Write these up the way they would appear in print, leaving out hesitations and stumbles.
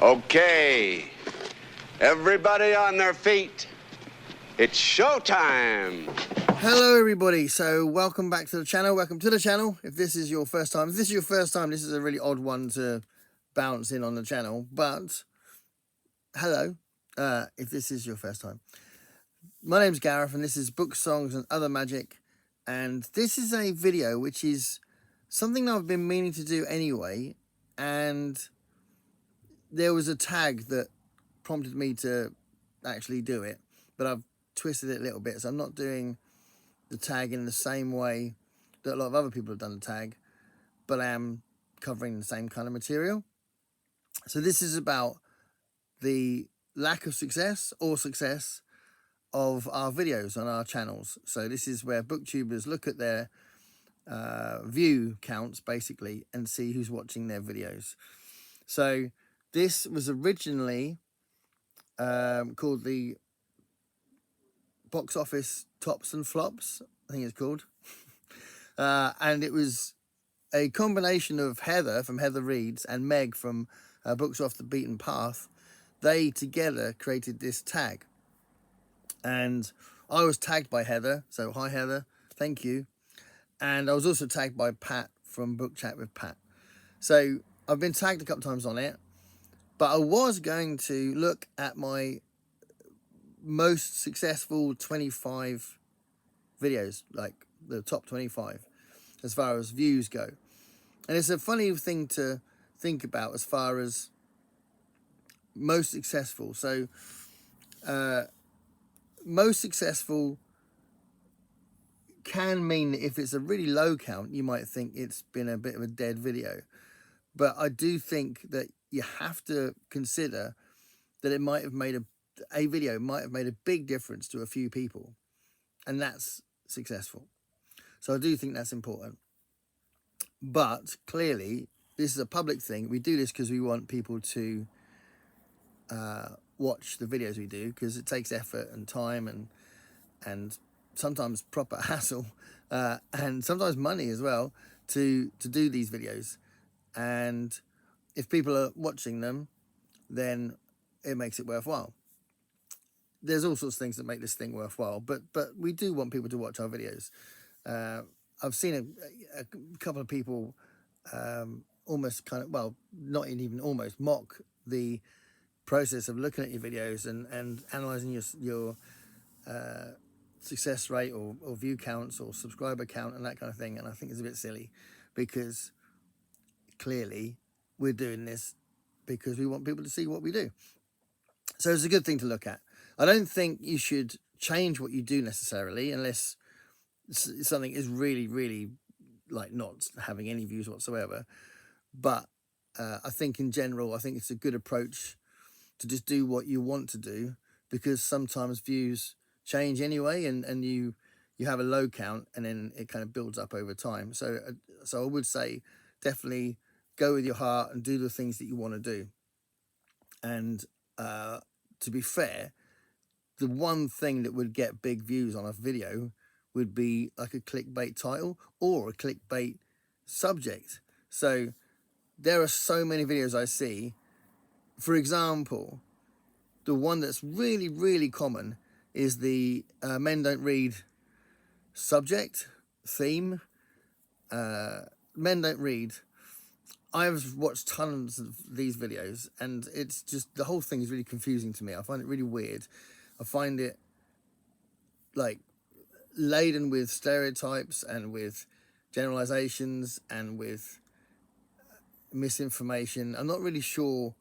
Okay, everybody on their feet. It's showtime. Hello everybody, so welcome back to the channel. Welcome to the channel. If this is your first time, this is a really odd one to bounce in on the channel, but hello, if this is your first time. My name's Gareth and this is Book, Songs and Other Magic, and this is a video which is something I've been meaning to do anyway, and there was a tag that prompted me to actually do it, but I've twisted it a little bit, so I'm not doing the tag in the same way that a lot of other people have done the tag, but I am covering the same kind of material. So this is about the lack of success or success of our videos on our channels. So this is where booktubers look at their view counts basically and see who's watching their videos. So this was originally called the Box Office Tops and Flops, I think it's called. And it was a combination of Heather from Heather Reads and Meg from Books Off the Beaten Path. They together created this tag. And I was tagged by Heather, so hi Heather, thank you. And I was also tagged by Pat from Book Chat with Pat. So I've been tagged a couple times on it, but I was going to look at my most successful 25 videos, like the top 25 as far as views go. And it's a funny thing to think about as far as most successful. So most successful can mean that if it's a really low count, you might think it's been a bit of a dead video. But I do think that you have to consider that it might have made a video might have made a big difference to a few people, and that's successful. So I do think that's important. But clearly, this is a public thing. We do this because we want people to watch the videos we do, because it takes effort and time and sometimes proper hassle and sometimes money as well to do these videos. And if people are watching them, then it makes it worthwhile. There's all sorts of things that make this thing worthwhile, but we do want people to watch our videos. I've seen a couple of people almost kind of, well, not even almost, mock the process of looking at your videos and analysing your success rate or view counts or subscriber count and that kind of thing. And I think it's a bit silly, because clearly we're doing this because we want people to see what we do. So it's a good thing to look at. I don't think you should change what you do necessarily unless something is really, really like not having any views whatsoever. But I think in general, I think it's a good approach to just do what you want to do, because sometimes views change anyway, and you have a low count and then it kind of builds up over time. So I would say definitely go with your heart and do the things that you want to do. And to be fair, the one thing that would get big views on a video would be like a clickbait title or a clickbait subject. So there are so many videos I see. For example, the one that's really, really common is the Men Don't Read subject, theme. Men Don't Read. I've watched tons of these videos, and it's just, the whole thing is really confusing to me. I find it really weird. I find it like laden with stereotypes and with generalizations and with misinformation. I'm not really sure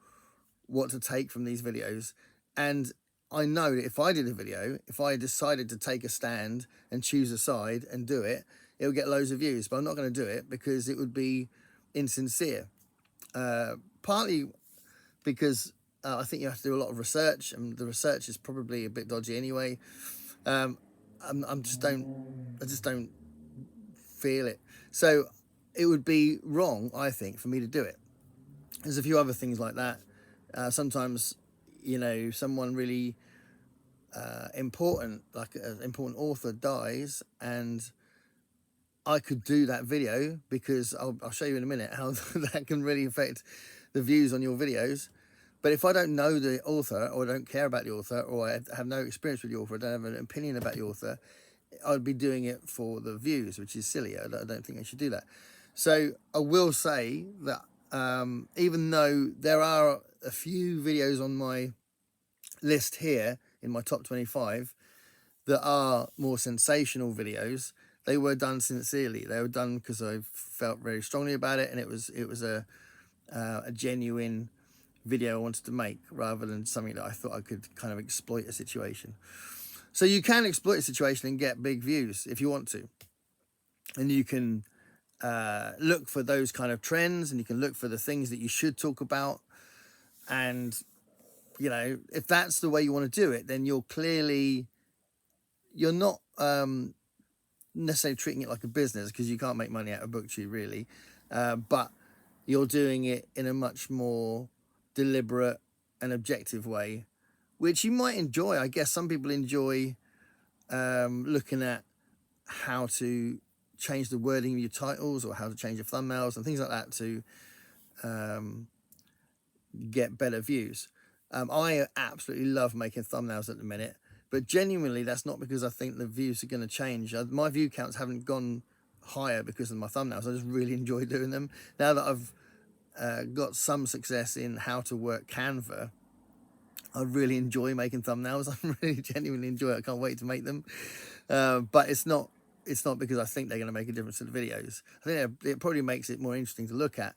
what to take from these videos, and I know that if I did a video, if I decided to take a stand and choose a side and do it, it would get loads of views. But I'm not going to do it because it would be insincere. Partly because I think you have to do a lot of research, and the research is probably a bit dodgy anyway. I just don't feel it. So it would be wrong, I think, for me to do it. There's a few other things like that. Sometimes, you know, someone really important, like an important author, dies, and I could do that video because I'll show you in a minute how that can really affect the views on your videos. But if I don't know the author, or don't care about the author, or I have no experience with the author, I don't have an opinion about the author, I'd be doing it for the views, which is silly. I don't think I should do that. So I will say that even though there are a few videos on my list here in my top 25 that are more sensational videos, they were done sincerely. They were done because I felt very strongly about it, and it was a genuine video I wanted to make, rather than something that I thought I could kind of exploit a situation. So you can exploit a situation and get big views if you want to, and you can look for those kind of trends, and you can look for the things that you should talk about. And you know, if that's the way you want to do it, then you're not necessarily treating it like a business, because you can't make money out of BookTube really, but you're doing it in a much more deliberate and objective way, which you might enjoy. I guess some people enjoy looking at how to change the wording of your titles, or how to change your thumbnails and things like that to get better views. I absolutely love making thumbnails at the minute, but genuinely that's not because I think the views are going to change. My view counts haven't gone higher because of my thumbnails. I just really enjoy doing them. Now that I've got some success in how to work Canva, I really enjoy making thumbnails. I really genuinely enjoy it. I can't wait to make them. But it's not because I think they're going to make a difference to the videos. I think it probably makes it more interesting to look at,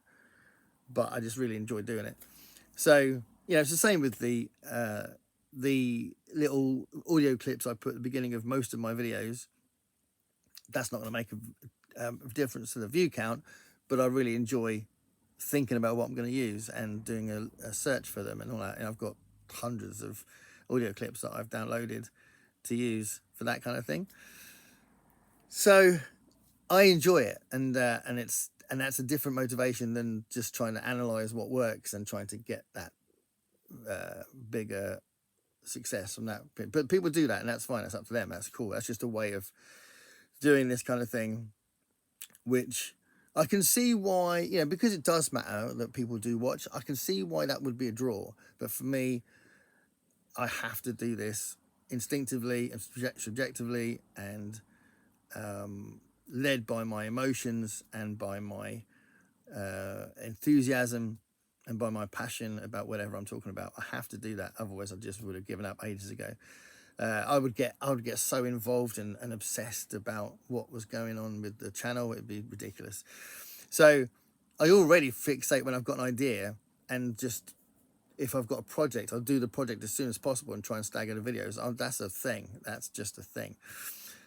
but I just really enjoy doing it. So, yeah, it's the same with the little audio clips I put at the beginning of most of my videos. That's not going to make a difference to the view count, but I really enjoy thinking about what I'm going to use and doing a search for them and all that. And I've got hundreds of audio clips that I've downloaded to use for that kind of thing. So I enjoy it, and that's a different motivation than just trying to analyze what works and trying to get that bigger success from that. But people do that, and that's fine. That's up to them. That's cool. That's just a way of doing this kind of thing, which I can see why, you know, because it does matter that people do watch. I can see why that would be a draw. But for me, I have to do this instinctively and subjectively, and led by my emotions and by my enthusiasm and by my passion about whatever I'm talking about. I have to do that, otherwise I just would have given up ages ago. I would get so involved and obsessed about what was going on with the channel, it'd be ridiculous. So I already fixate when I've got an idea, and just if I've got a project, I'll do the project as soon as possible and try and stagger the videos. That's a thing. That's just a thing.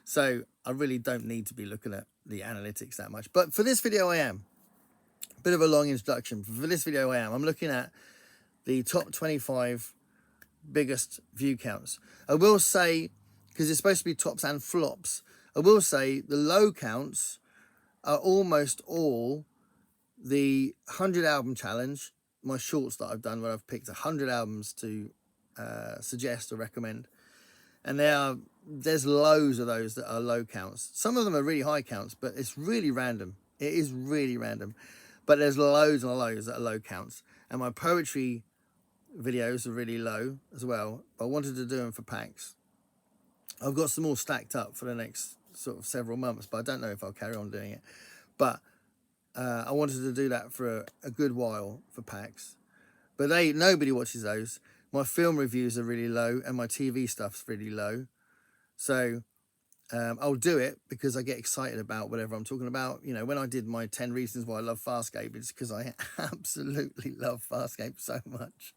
So I really don't need to be looking at the analytics that much. But for this video I am. Bit of a long introduction. For this video I'm looking at the top 25 biggest view counts. I will say, because it's supposed to be tops and flops, I will say the low counts are almost all the 100 album challenge, my shorts that I've done, where I've picked 100 albums to suggest or recommend. And there's loads of those that are low counts. Some of them are really high counts, but it's really random. It is really random. But there's loads and loads that are low counts. And my poetry videos are really low as well. I wanted to do them for packs. I've got some more stacked up for the next sort of several months, but I don't know if I'll carry on doing it. But I wanted to do that for a good while for packs. But nobody watches those. My film reviews are really low, and my TV stuff's really low. So I'll do it because I get excited about whatever I'm talking about. You know, when I did my 10 reasons why I love Farscape, it's because I absolutely love Farscape so much.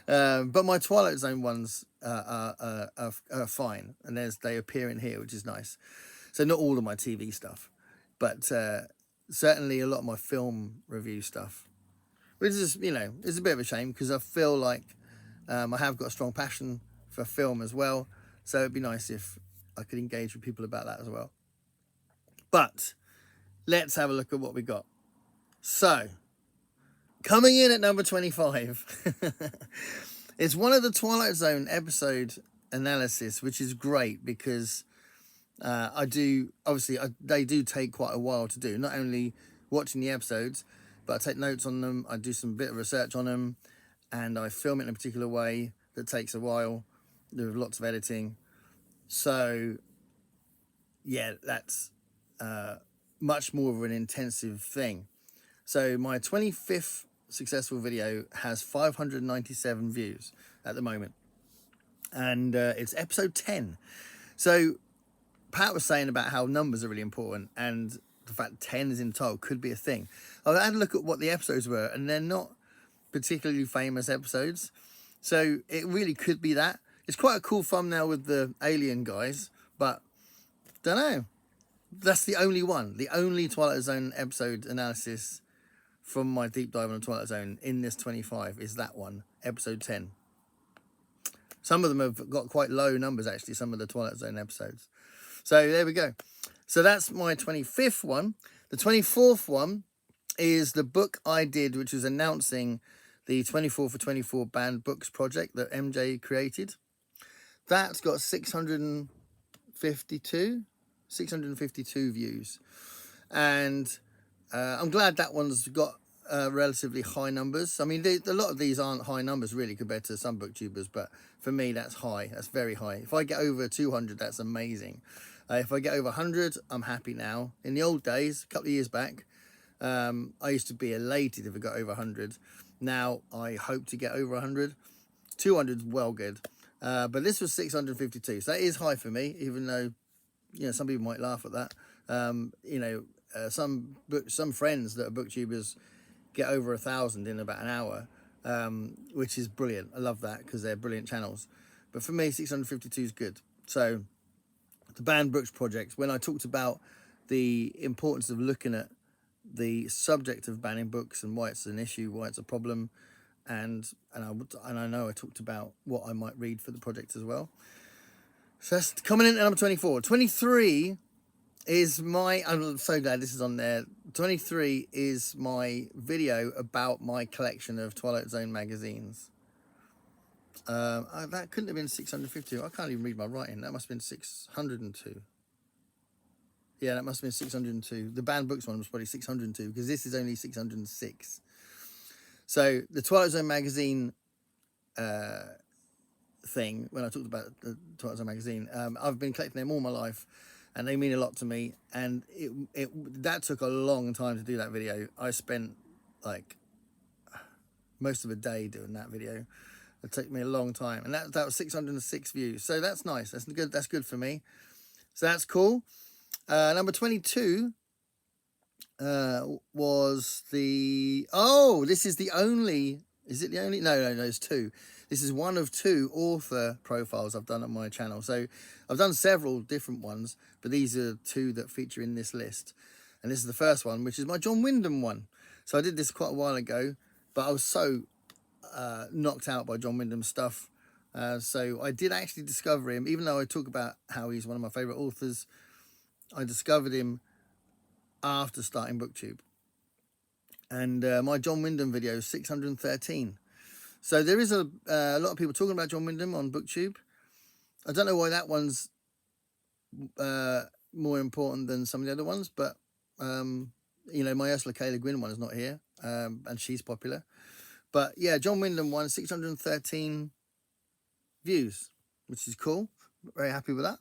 But my Twilight Zone ones are fine, and they appear in here, which is nice. So not all of my TV stuff, but certainly a lot of my film review stuff, which is, you know, it's a bit of a shame because I feel like I have got a strong passion for film as well. So it'd be nice if I could engage with people about that as well. But let's have a look at what we got. So, coming in at number 25, it's one of the Twilight Zone episode analysis, which is great because they do take quite a while to do. Not only watching the episodes, but I take notes on them. I do some bit of research on them, and I film it in a particular way that takes a while. There's lots of editing. So yeah, that's much more of an intensive thing. So my 25th successful video has 597 views at the moment, and it's episode 10. So Pat was saying about how numbers are really important, and the fact 10 is in total could be a thing. I had a look at what the episodes were, and they're not particularly famous episodes, so it really could be that. It's quite a cool thumbnail with the alien guys, but don't know. That's the only one, the only Twilight Zone episode analysis from my deep dive on the Twilight Zone in this 25 is that one, episode 10. Some of them have got quite low numbers, actually, some of the Twilight Zone episodes. So there we go. So that's my 25th one. The 24th one is the book I did, which was announcing the 24 for 24 banned books project that MJ created. That's got 652 views. And I'm glad that one's got relatively high numbers. I mean, a lot of these aren't high numbers really compared to some booktubers, but for me that's high. That's very high. If I get over 200, that's amazing. If I get over 100, I'm happy now. In the old days, a couple of years back, I used to be elated if I got over 100. Now I hope to get over 100. 200 is well good, but this was 652, so that is high for me, even though, you know, some people might laugh at that. You know, some friends that are booktubers get over 1,000 in about an hour, which is brilliant. I love that because they're brilliant channels. But for me, 652 is good. So the banned books project, when I talked about the importance of looking at the subject of banning books and why it's an issue, why it's a problem, and I know I talked about what I might read for the project as well. So that's coming in at number 24. 23 is I'm so glad this is on there. 23 is my video about my collection of Twilight Zone magazines. That couldn't have been 650. I can't even read my writing. That must have been 602. Yeah, that must have been 602. The banned books one was probably 602 because this is only 606. So the Twilight Zone magazine thing, when I talked about the Twilight Zone magazine, I've been collecting them all my life, and they mean a lot to me. And that took a long time to do that video. I spent like most of a day doing that video. It took me a long time, and that was 606 views. So that's nice. That's good. That's good for me. So that's cool. Number 22 was this is the only. Is it the only? No, it's two. This is one of two author profiles I've done on my channel. So I've done several different ones, but these are two that feature in this list. And this is the first one, which is my John Wyndham one. So I did this quite a while ago, but I was so knocked out by John Wyndham's stuff. So I did actually discover him, even though I talk about how he's one of my favourite authors. I discovered him after starting BookTube. And my John Wyndham video is 613. So there is a lot of people talking about John Wyndham on BookTube. I don't know why that one's more important than some of the other ones, but you know, my Ursula K. Le Guin one is not here, and she's popular. But yeah, John Wyndham won 613 views, which is cool. Very happy with that.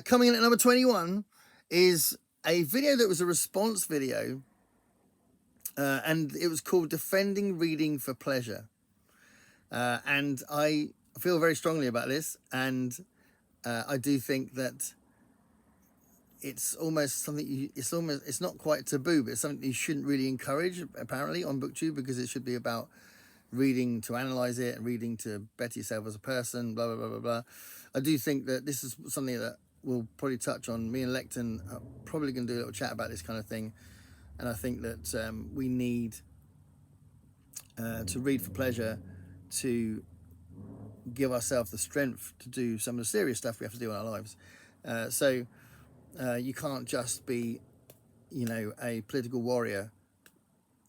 Coming in at number 21 is a video that was a response video, and it was called Defending Reading for Pleasure. And I feel very strongly about this, and I do think that it's almost something it's not quite taboo, but it's something you shouldn't really encourage apparently on BookTube, because it should be about reading to analyze it and reading to better yourself as a person, blah blah blah blah blah. I do think that this is something that we'll probably touch on. Me and Lecton are probably going to do a little chat about this kind of thing, and I think that we need to read for pleasure, to give ourselves the strength to do some of the serious stuff we have to do in our lives. So you can't just be, you know, a political warrior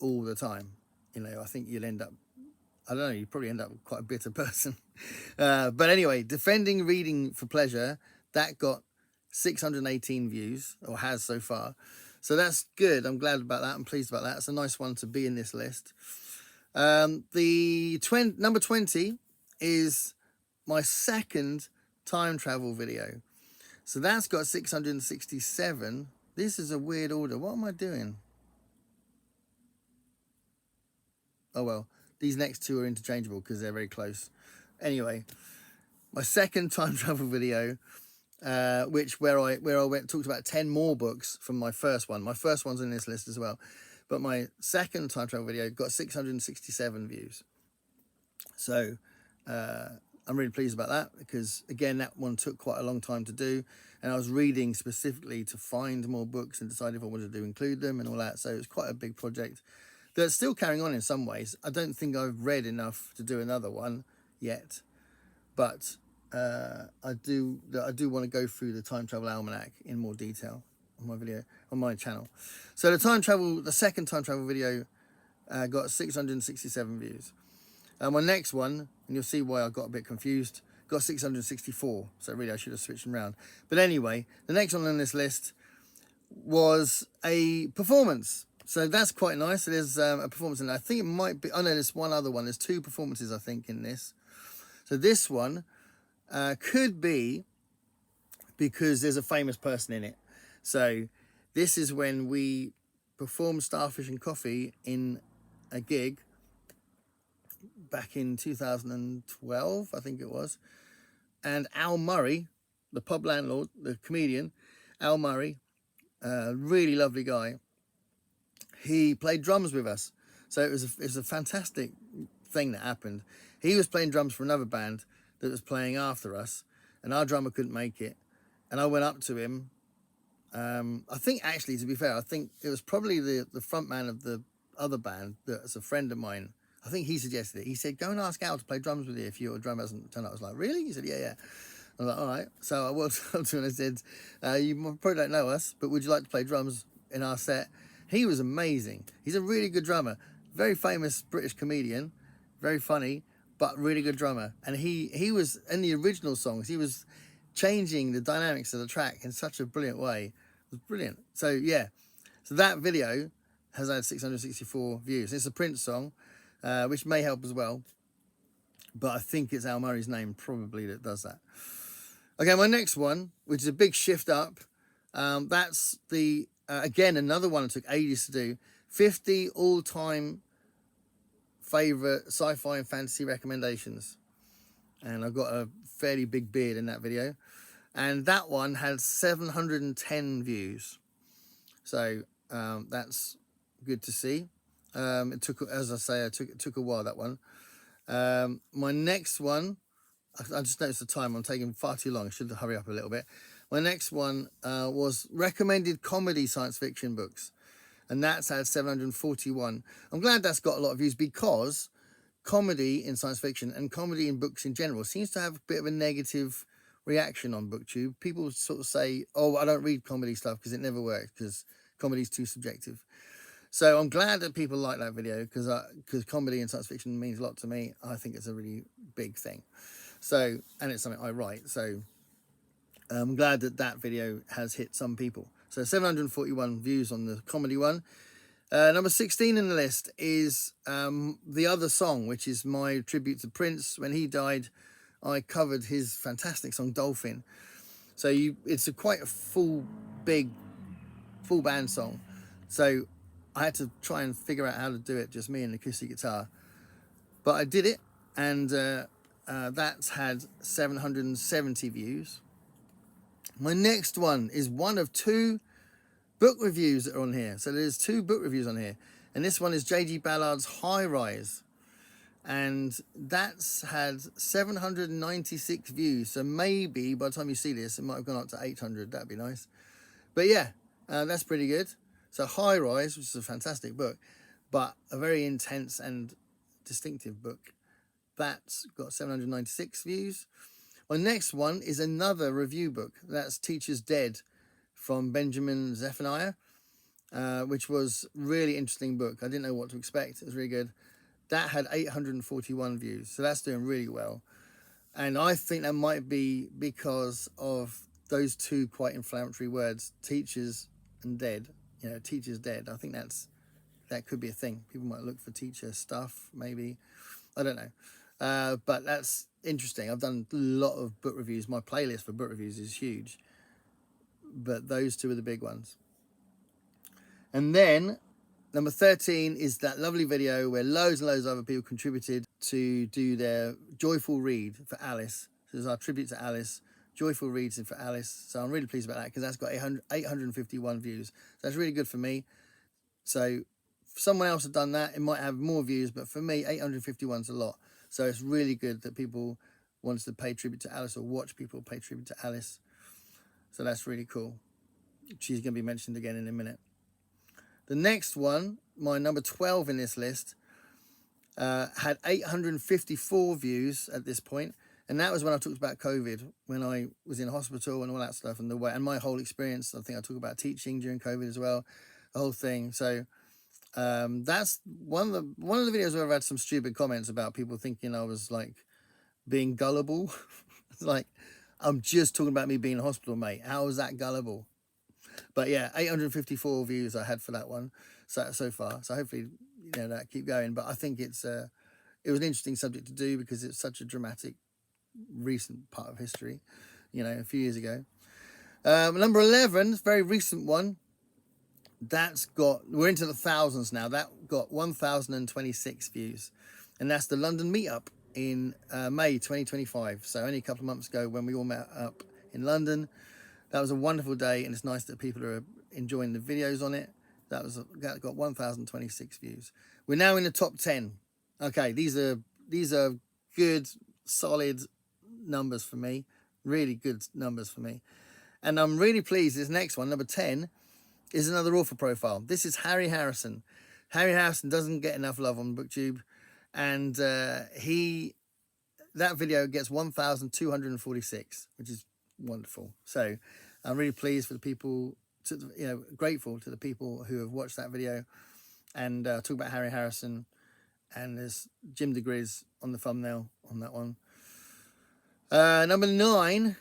all the time. You know, I think you'll end up, I don't know, you probably end up quite a bitter person. But anyway, Defending Reading for Pleasure, that got 618 views, or has so far. So that's good. I'm glad about that. I'm pleased about that. It's a nice one to be in this list. Number 20 is my second time travel video. So that's got 667. This is a weird order. What am I doing? Oh well, these next two are interchangeable because they're very close. Anyway, my second time travel video, where I talked about 10 more books from my first one. My first one's in this list as well, but my second time travel video got 667 views. So I'm really pleased about that, because again, that one took quite a long time to do, and I was reading specifically to find more books and decide if I wanted to include them and all that. So it was quite a big project that's still carrying on in some ways. I don't think I've read enough to do another one yet, but I do want to go through the Time Travel Almanac in more detail on my video, on my channel. So the second time travel video got 667 views. My next one, and you'll see why I got a bit confused, got 664. So really I should have switched them around. But anyway, the next one on this list was a performance. So that's quite nice. So there's a performance, and I think it might be, oh no, there's one other one. There's two performances, I think, in this. So this one could be because there's a famous person in it. So this is when we performed Starfish and Coffee in a gig back in 2012, I think it was. And Al Murray, the pub landlord, the comedian, Al Murray, really lovely guy, he played drums with us. So it was a fantastic thing that happened. He was playing drums for another band that was playing after us, and our drummer couldn't make it. And I went up to him. I think, actually, to be fair, I think it was probably the front man of the other band that's a friend of mine. I think he suggested it. He said, go and ask Al to play drums with you if your drummer hasn't turned up. I was like, really? He said, yeah. I was like, all right. So I walked up to him and I said, you probably don't know us, but would you like to play drums in our set? He was amazing. He's a really good drummer. Very famous British comedian. Very funny, but really good drummer. And he was, in the original songs, he was changing the dynamics of the track in such a brilliant way. It was brilliant. So yeah, so that video has had 664 views. It's a Prince song, which may help as well, but I think it's Al Murray's name probably that does that. Okay, my next one, which is a big shift up, that's the again, another one that took ages to do. 50 all-time favorite sci-fi and fantasy recommendations, and I've got a fairly big beard in that video, and that one had 710 views. So that's good to see. It took, as I say, it took a while, that one. My next one, I just noticed the time, I'm taking far too long. I should hurry up a little bit. My next one was recommended comedy science fiction books, and that's had 741. I'm glad that's got a lot of views, because comedy in science fiction and comedy in books in general seems to have a bit of a negative reaction on BookTube. People sort of say, oh, I don't read comedy stuff because it never works, because comedy's too subjective. So I'm glad that people like that video, because comedy and science fiction means a lot to me. I think it's a really big thing. So, and it's something I write. So I'm glad that that video has hit some people. So 741 views on the comedy one. Number 16 in the list is The Other Song, which is my tribute to Prince. When he died, I covered his fantastic song Dolphin. So it's quite a full band song. So I had to try and figure out how to do it, just me and the acoustic guitar. But I did it, and that's had 770 views. My next one is one of two book reviews that are on here. So there's two book reviews on here. And this one is J.G. Ballard's High Rise. And that's had 796 views. So maybe by the time you see this, it might have gone up to 800. That'd be nice. But yeah, that's pretty good. So High Rise, which is a fantastic book, but a very intense and distinctive book, that's got 796 views. My next one is another review book. That's Teacher's Dead from Benjamin Zephaniah, which was a really interesting book. I didn't know what to expect. It was really good. That had 841 views, so that's doing really well. And I think that might be because of those two quite inflammatory words, teachers and dead. You know, teacher's dead. I think that's that could be a thing. People might look for teacher stuff, maybe. I don't know. But that's interesting. I've done a lot of book reviews. My playlist for book reviews is huge. But those two are the big ones. And then number 13 is that lovely video where loads and loads of other people contributed to do their joyful read for Alice. So there's our tribute to Alice, joyful reads for Alice. So I'm really pleased about that because that's got 851 views. So that's really good for me. So if someone else had done that, it might have more views, but for me, 851 is a lot. So it's really good that people wants to pay tribute to Alice or watch people pay tribute to Alice. So that's really cool. She's going to be mentioned again in a minute. The next one, my number 12 in this list, had 854 views at this point. And that was when I talked about COVID, when I was in hospital and all that stuff, and my whole experience. I think I talk about teaching during COVID as well, the whole thing. So that's one of the videos where I've had some stupid comments about people thinking I was like being gullible. It's like, I'm just talking about me being in hospital, mate. How is that gullible? But yeah, 854 views I had for that one so far. So hopefully, that keep going. But I think it was an interesting subject to do because it's such a dramatic, recent part of history, a few years ago. Number 11, very recent one. We're into the thousands now. That got 1,026 views. And that's the London meetup in May 2025. So only a couple of months ago when we all met up in London. That was a wonderful day, and it's nice that people are enjoying the videos on it. That got 1,026 views. We're now in the top 10. Okay, these are good, solid numbers for me. Really good numbers for me. And I'm really pleased this next one, number 10, is another author profile. This is Harry Harrison. Harry Harrison doesn't get enough love on BookTube, and that video gets 1,246, which is wonderful. So I'm really pleased for the people, grateful to the people who have watched that video and talk about Harry Harrison. And there's Jim DeGriz on the thumbnail on that one. Number 9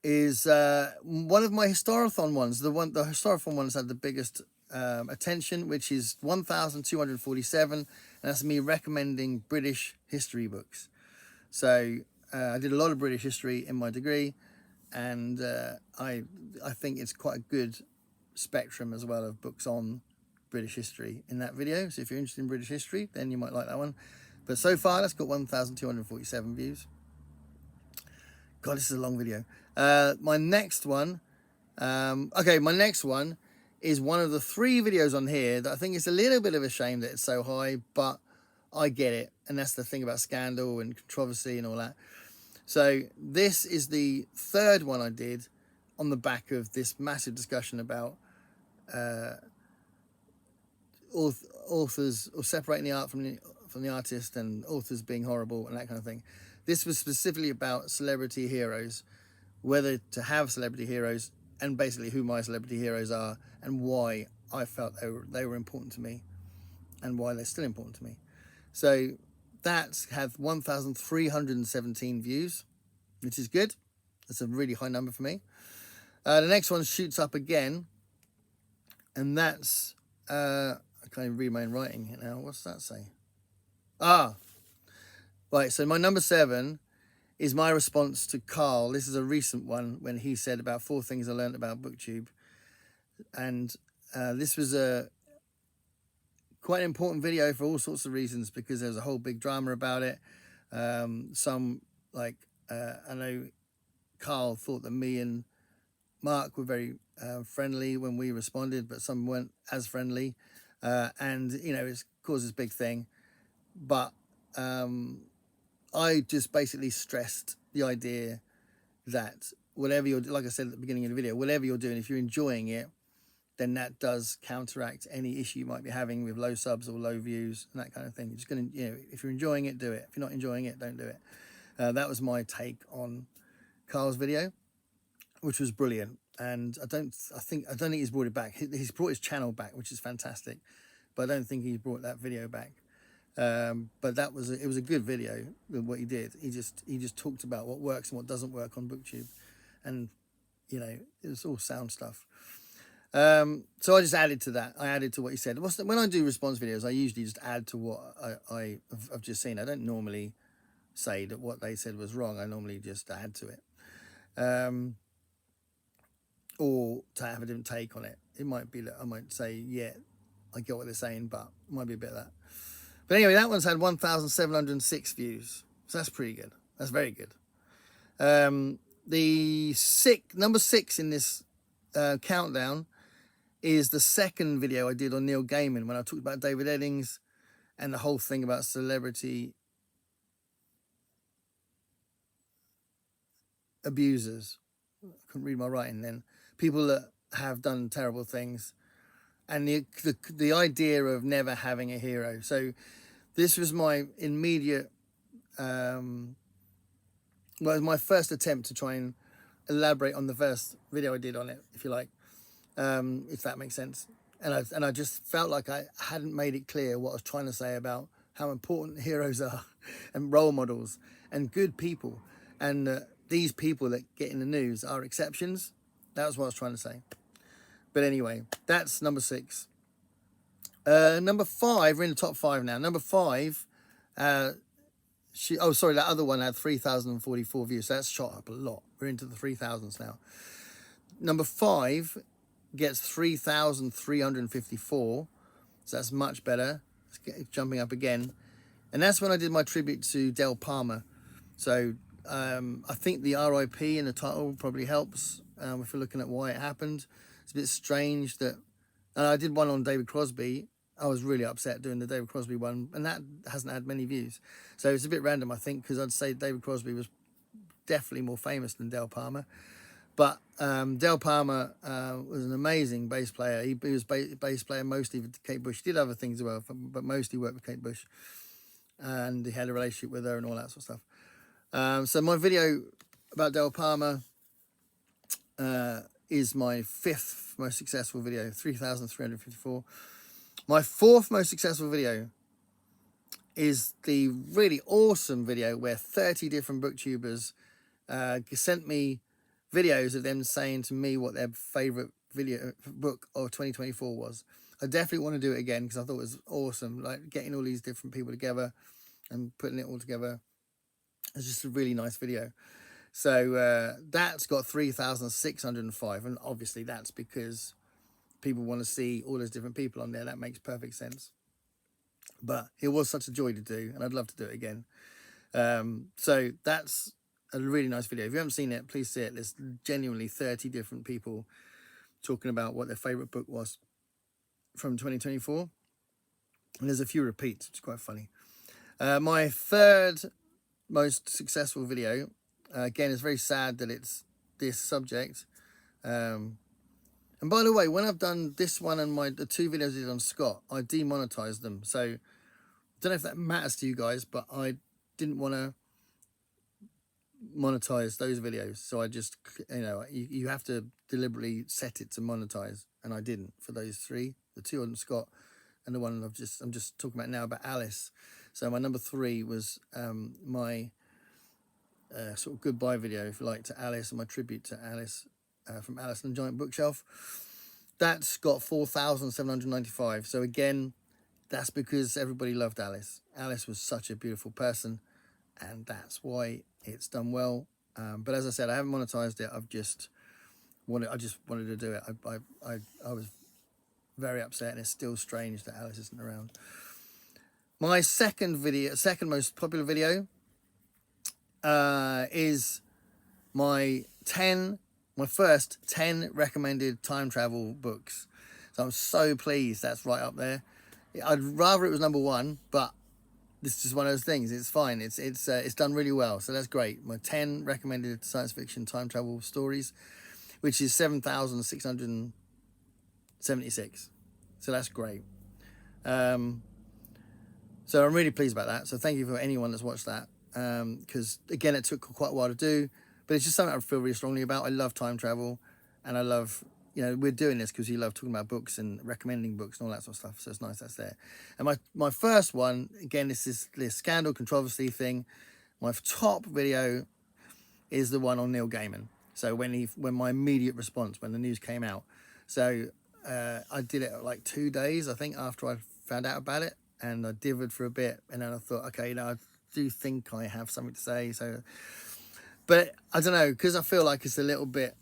is one of my Historathon ones. The Historathon ones had the biggest attention, which is 1,247, and that's me recommending British history books. So I did a lot of British history in my degree, and I think it's quite a good spectrum as well of books on British history in that video. So if you're interested in British history, then you might like that one. But so far, that's got 1,247 views. God, this is a long video. My next one, my next one is one of the 3 videos on here that I think it's a little bit of a shame that it's so high, but I get it. And that's the thing about scandal and controversy and all that. So this is the 3rd one I did on the back of this massive discussion about authors, or separating the art from the artist, and authors being horrible and that kind of thing. This was specifically about celebrity heroes, whether to have celebrity heroes, and basically who my celebrity heroes are and why I felt they were important to me and why they're still important to me. So that's had 1,317 views, which is good. That's a really high number for me. The next one shoots up again, and that's I can't even read my own writing now. What's that say? Right, so my number 7 is my response to Carl. This is a recent one when he said about 4 things I learned about BookTube. And this was a quite an important video for all sorts of reasons, because there was a whole big drama about it. I know Carl thought that me and Mark were very friendly when we responded, but some weren't as friendly. And, it's caused this big thing. But I just basically stressed the idea that whatever you're, like I said at the beginning of the video, whatever you're doing, if you're enjoying it, then that does counteract any issue you might be having with low subs or low views and that kind of thing. You're just going to, if you're enjoying it, do it. If you're not enjoying it, don't do it. That was my take on Carl's video, which was brilliant. And I don't think he's brought it back. He's brought his channel back, which is fantastic, but I don't think he's brought that video back. But it was a good video with what he did. He just talked about what works and what doesn't work on BookTube, and it was all sound stuff. So I just added to that. I added to what he said. When I do response videos, I usually just add to what I've just seen. I don't normally say that what they said was wrong. I normally just add to it. Or to have a different take on it. It might be that I might say, yeah, I get what they're saying, but it might be a bit of that. But anyway, that one's had 1,706 views. So that's pretty good. That's very good. The number 6 in this countdown is the second video I did on Neil Gaiman when I talked about David Eddings and the whole thing about celebrity abusers. I couldn't read my writing then. People that have done terrible things, and the idea of never having a hero. So this was my immediate, my first attempt to try and elaborate on the first video I did on it, if you like, if that makes sense. And I just felt like I hadn't made it clear what I was trying to say about how important heroes are and role models and good people. And these people that get in the news are exceptions. That was what I was trying to say. But anyway, that's number 6. Number 5, we're in the top 5 now. Number 5, that other one had 3,044 views. So that's shot up a lot. We're into the 3,000s now. Number 5 gets 3,354. So that's much better. It's jumping up again. And that's when I did my tribute to Del Palma. So I think the RIP in the title probably helps if you're looking at why it happened. It's a bit strange that... And I did one on David Crosby. I was really upset doing the David Crosby one, and that hasn't had many views. So it's a bit random, I think, because I'd say David Crosby was definitely more famous than Del Palma. But Del Palma was an amazing bass player. He was bass player mostly with Kate Bush. He did other things as well, but mostly worked with Kate Bush. And he had a relationship with her and all that sort of stuff. So my video about Del Palma is my 5th most successful video, 3,354. My 4th most successful video is the really awesome video where 30 different booktubers sent me videos of them saying to me what their favourite book of 2024 was. I definitely want to do it again because I thought it was awesome, like getting all these different people together and putting it all together. It's just a really nice video. So that's got 3,605, and obviously that's because people want to see all those different people on there. That makes perfect sense. But it was such a joy to do, and I'd love to do it again. So that's a really nice video. If you haven't seen it, please see it. There's genuinely 30 different people talking about what their favourite book was from 2024. And there's a few repeats, which is quite funny. My 3rd most successful video, again, it's very sad that it's this subject. And by the way, when I've done this one and the 2 videos I did on Scott, I demonetized them. So I don't know if that matters to you guys, but I didn't want to monetize those videos. So I just, you have to deliberately set it to monetize, and I didn't for those 3, the 2 on Scott and the one I'm just talking about now about Alice. So my number 3 was my sort of goodbye video, if you like, to Alice, and my tribute to Alice from Alice and the Giant Bookshelf. That's got 4,795. So again, that's because everybody loved Alice. Alice was such a beautiful person, and that's why it's done well. But as I said, I haven't monetized it. I just wanted to do it. I was very upset, and it's still strange that Alice isn't around. My second most popular video is my first 10 recommended time travel books. So I'm so pleased that's right up there. I'd rather it was number 1, but this is one of those things. It's fine. It's done really well. So that's great. My 10 recommended science fiction time travel stories, which is 7,676. So that's great. So I'm really pleased about that. So thank you for anyone that's watched that. Because again, it took quite a while to do, but it's just something I feel really strongly about. I love time travel, and I love, we're doing this because you love talking about books and recommending books and all that sort of stuff. So it's nice that's there. And my first one, again, this scandal controversy thing. My top video is the one on Neil Gaiman. So when my immediate response when the news came out. So I did it like 2 days, I think, after I found out about it, and I dithered for a bit, and then I thought, okay, I do think I have something to say. So, but I don't know, because I feel like it's a bit,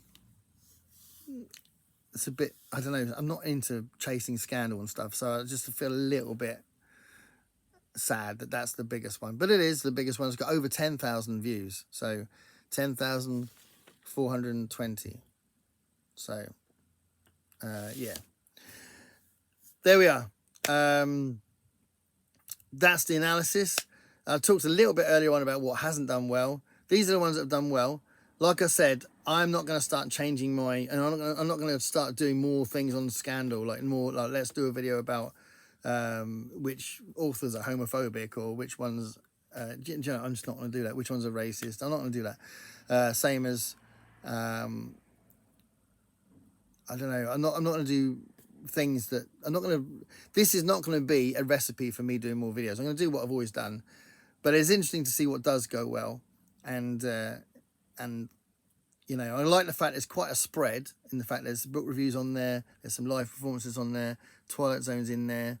I don't know, I'm not into chasing scandal and stuff, so I just feel a little bit sad that that's the biggest one. But it is the biggest one. It's got over 10,000 views, so 10,420. So yeah, there we are. That's the analysis. I talked a little bit earlier on about what hasn't done well. These are the ones that have done well. Like I said, I'm not going to start changing and I'm not going to start doing more things on scandal, like let's do a video about which authors are homophobic, or which ones, I'm just not going to do that. Which ones are racist? I'm not going to do that. Same as, I don't know. I'm not going to do things that this is not going to be a recipe for me doing more videos. I'm going to do what I've always done, but it's interesting to see what does go well, and you know, I like the fact there's quite a spread in the fact there's book reviews on there, there's some live performances on there, Twilight Zone's in there,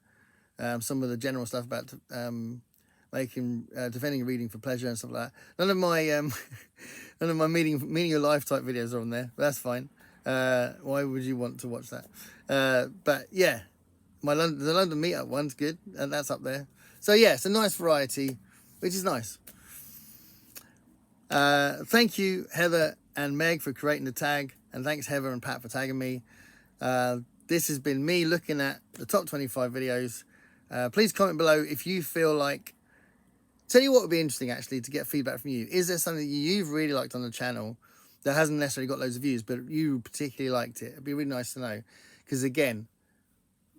some of the general stuff about defending reading for pleasure and stuff like that. None of my meaning your life type videos are on there, but that's fine. Why would you want to watch that? But yeah, the London meetup one's good, and that's up there. So yeah, it's a nice variety, which is nice. Thank you, Heather and Meg, for creating the tag, and thanks Heather and Pat for tagging me. This has been me looking at the top 25 videos. Please comment below if you feel like, tell you what would be interesting actually to get feedback from you. Is there something that you've really liked on the channel that hasn't necessarily got loads of views, but you particularly liked it? It'd be really nice to know, because again,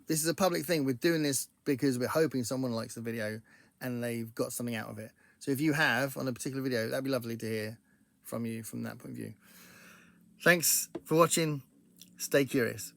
this is a public thing. We're doing this because we're hoping someone likes the video and they've got something out of it. So if you have on a particular video, that'd be lovely to hear from you from that point of view. Thanks for watching. Stay curious.